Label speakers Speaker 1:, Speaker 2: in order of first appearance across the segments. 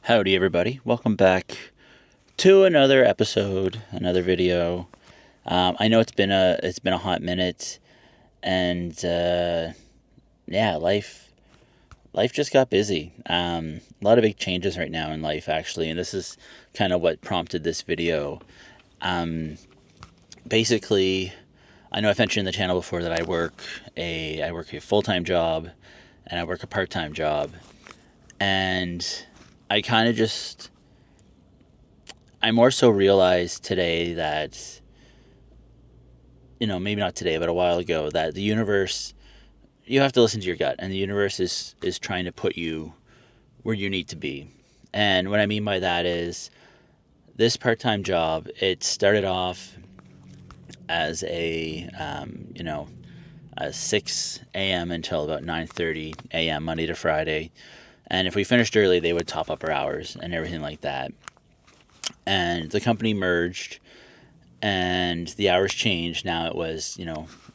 Speaker 1: Howdy, everybody. Welcome back to another episode, another video. I know it's been a hot minute, and yeah, life just got busy. A lot of big changes right now in life, actually, and this is kind of what prompted this video. Um, Basically, I know I've mentioned in the channel before that I work a full time job, and I work a part time job, and I kind of just I more so realized today that, maybe not today, but a while ago, that the universe, you have to listen to your gut, and the universe is trying to put you where you need to be. And what I mean by that is this part time job, it started off as a 6 a.m. until about 9:30 a.m. Monday to Friday. And if we finished early, they would top up our hours and everything like that. And the company merged and the hours changed. Now it was,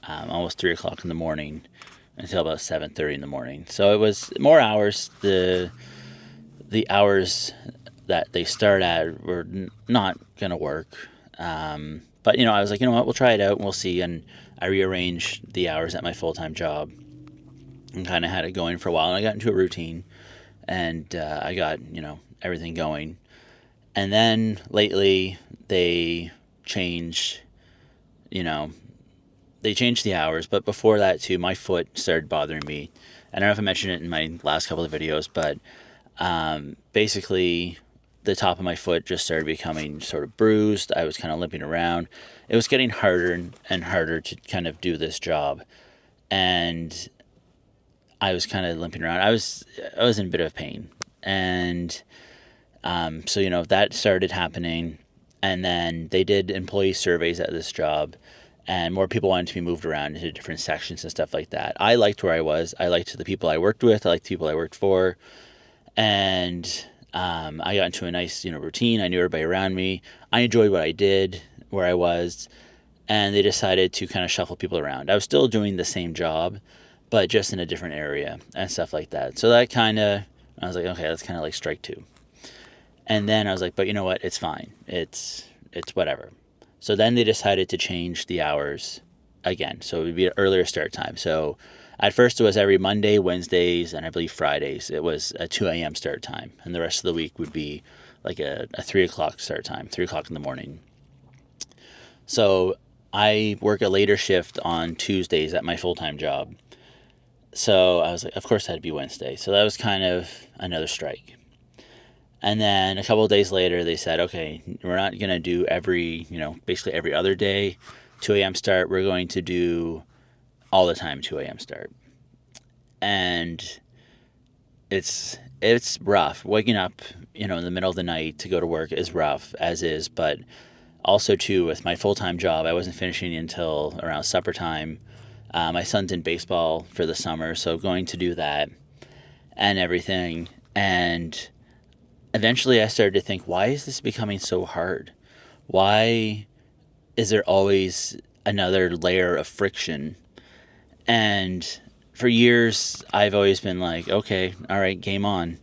Speaker 1: almost 3 o'clock in the morning until about 7:30 in the morning. So it was more hours. The hours that they start at were not gonna work. But I was like, you know what, we'll try it out and we'll see. And I rearranged the hours at my full time job and kind of had it going for a while. And I got into a routine, and I got everything going. And then lately they changed, you know, they changed the hours, but before that too, my foot started bothering me. I don't know if I mentioned it in my last couple of videos, but basically the top of my foot just started becoming sort of bruised. I was kind of limping around. It was getting harder and harder to kind of do this job, and I was kind of limping around. I was in a bit of pain, and so that started happening, and then they did employee surveys at this job, and more people wanted to be moved around into different sections and stuff like that. I liked where I was. I liked the people I worked with. I liked the people I worked for, and I got into a nice routine. I knew everybody around me. I enjoyed what I did where I was, and they decided to kind of shuffle people around. I was still doing the same job, but just in a different area and stuff like that. So that kind of, I was like, okay, that's kind of like strike two. And then I was like, but you know what? It's fine. It's whatever. So then they decided to change the hours again. So it would be an earlier start time. So at first it was every Monday, Wednesdays, and I believe Fridays. It was a 2 a.m. start time. And the rest of the week would be like a 3 o'clock start time, 3 o'clock in the morning. So I work a later shift on Tuesdays at my full time job. So I was like, of course, it had to be Wednesday. So that was kind of another strike. And then a couple of days later, they said, okay, we're not going to do basically every other day, 2 a.m. start. We're going to do all the time 2 a.m. start. And it's rough. Waking up, in the middle of the night to go to work is rough, as is. But also, too, with my full-time job, I wasn't finishing until around supper time. My son's in baseball for the summer, so going to do that and everything. And eventually I started to think, why is this becoming so hard? Why is there always another layer of friction? And for years, I've always been like, okay, all right, game on.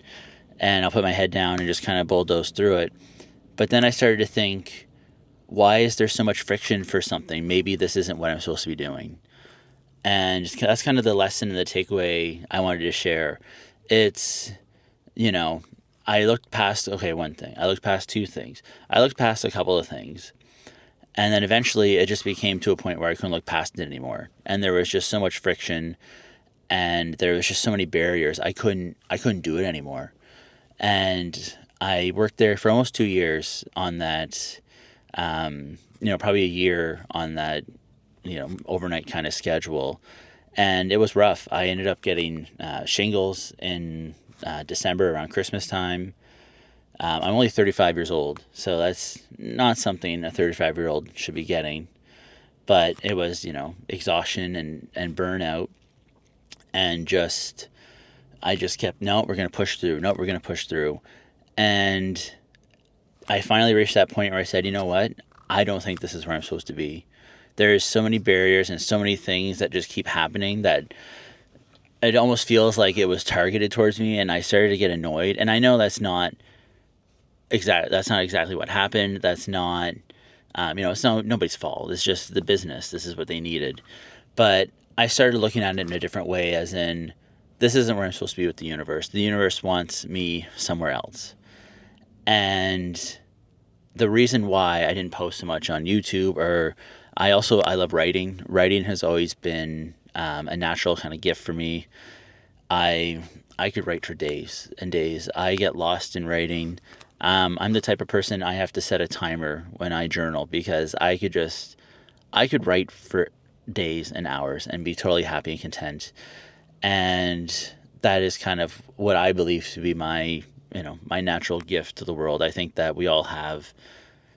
Speaker 1: And I'll put my head down and just kind of bulldoze through it. But then I started to think, why is there so much friction for something? Maybe this isn't what I'm supposed to be doing. And that's kind of the lesson and the takeaway I wanted to share. It's, you know, I looked past, okay, one thing. I looked past two things. I looked past a couple of things. And then eventually it just became to a point where I couldn't look past it anymore. And there was just so much friction, and there was just so many barriers. I couldn't do it anymore. And I worked there for almost 2 years on that, probably a year on that, overnight kind of schedule. And it was rough. I ended up getting shingles in December around Christmas time. I'm only 35 years old, so that's not something a 35-year-old should be getting. But it was, exhaustion and burnout. And I just kept, no, we're going to push through. No, we're going to push through. And I finally reached that point where I said, you know what? I don't think this is where I'm supposed to be. There's so many barriers and so many things that just keep happening that it almost feels like it was targeted towards me, and I started to get annoyed. And I know that's not That's not exactly what happened. That's not, it's nobody's fault. It's just the business. This is what they needed. But I started looking at it in a different way, as in, this isn't where I'm supposed to be with the universe. The universe wants me somewhere else. And the reason why I didn't post so much on YouTube, or I love writing. Writing has always been a natural kind of gift for me. I I could write for days and days. I get lost in writing. I'm the type of person, I have to set a timer when I journal, because I could write for days and hours and be totally happy and content. And that is kind of what I believe to be my natural gift to the world. I think that we all have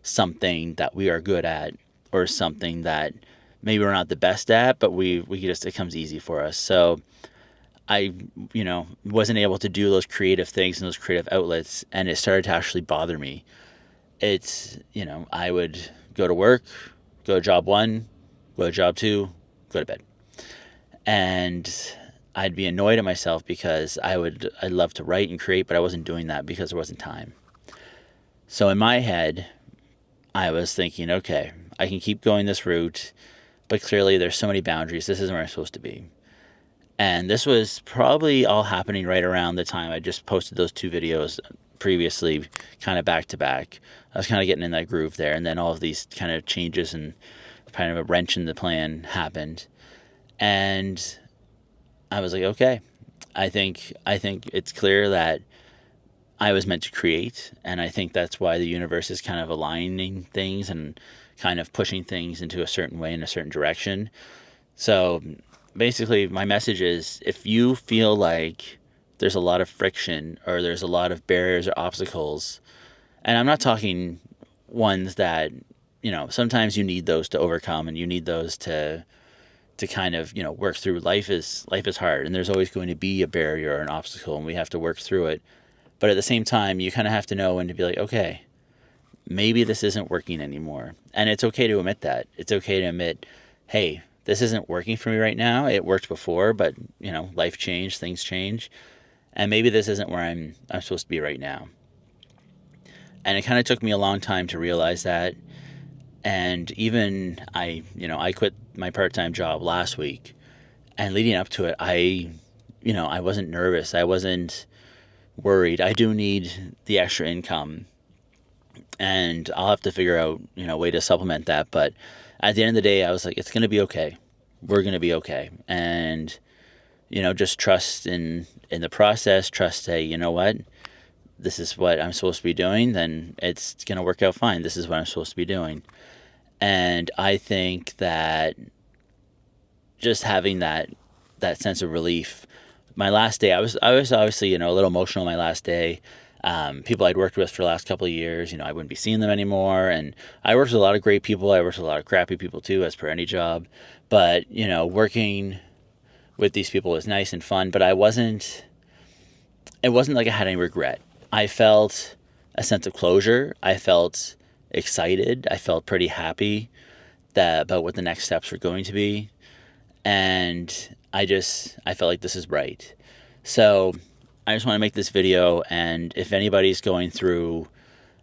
Speaker 1: something that we are good at, or something that maybe we're not the best at, but it comes easy for us. So I, wasn't able to do those creative things and those creative outlets, and it started to actually bother me. I would go to work, go to job one, go to job two, go to bed. And I'd be annoyed at myself because I'd love to write and create, but I wasn't doing that because there wasn't time. So in my head, I was thinking, okay, I can keep going this route, but clearly there's so many boundaries. This isn't where I'm supposed to be. And this was probably all happening right around the time I just posted those 2 videos previously, kind of back to back. I was kind of getting in that groove there. And then all of these kind of changes and kind of a wrench in the plan happened. And I was like, okay, I think it's clear that I was meant to create. And I think that's why the universe is kind of aligning things and kind of pushing things into a certain way, in a certain direction. So basically, my message is, if you feel like there's a lot of friction, or there's a lot of barriers or obstacles, and I'm not talking ones that, sometimes you need those to overcome, and you need those to kind of, work through. Life is hard, and there's always going to be a barrier or an obstacle, and we have to work through it. But at the same time, you kind of have to know when to be like, okay, maybe this isn't working anymore. And it's okay to admit that. It's okay to admit, hey, this isn't working for me right now. It worked before, but life changed, things change, and maybe this isn't where I'm supposed to be right now. And it kind of took me a long time to realize that. And even I quit my part-time job last week, and leading up to it, I wasn't nervous. I wasn't worried. I do need the extra income, and I'll have to figure out, a way to supplement that. But at the end of the day, I was like, it's going to be okay. We're going to be okay. And, just trust in the process, trust, hey, you know what? This is what I'm supposed to be doing, then it's going to work out fine. This is what I'm supposed to be doing. And I think that just having that sense of relief, my last day, I was obviously, a little emotional my last day. People I'd worked with for the last couple of years, I wouldn't be seeing them anymore. And I worked with a lot of great people. I worked with a lot of crappy people too, as per any job. But, working with these people was nice and fun, but it wasn't like I had any regret. I felt a sense of closure. I felt excited. I felt pretty happy about what the next steps were going to be. And I felt like this is right. So I just want to make this video, and if anybody's going through,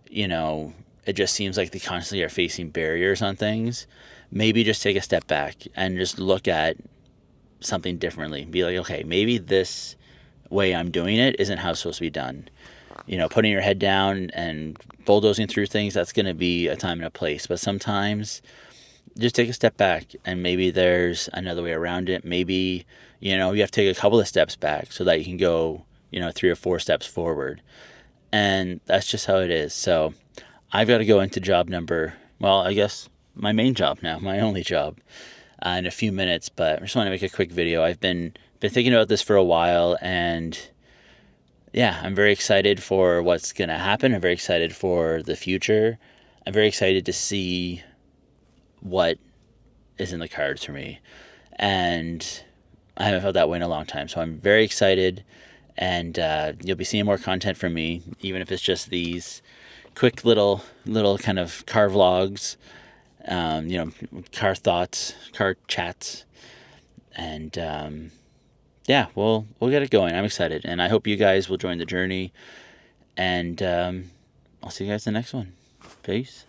Speaker 1: it just seems like they constantly are facing barriers on things, maybe just take a step back and just look at something differently. Be like, okay, maybe this way I'm doing it isn't how it's supposed to be done. Putting your head down and bulldozing through things, that's going to be a time and a place. But sometimes just take a step back, and maybe there's another way around it. Maybe, you have to take a couple of steps back so that you can go, 3 or 4 steps forward. And that's just how it is. So I've got to go into I guess my main job now, my only job, in a few minutes. But I just want to make a quick video. I've been thinking about this for a while, and yeah, I'm very excited for what's going to happen. I'm very excited for the future. I'm very excited to see what is in the cards for me. And I haven't felt that way in a long time. So I'm very excited. And you'll be seeing more content from me, even if it's just these quick little kind of car vlogs, car thoughts, car chats. And yeah, we'll get it going. I'm excited. And I hope you guys will join the journey. And I'll see you guys in the next one. Peace.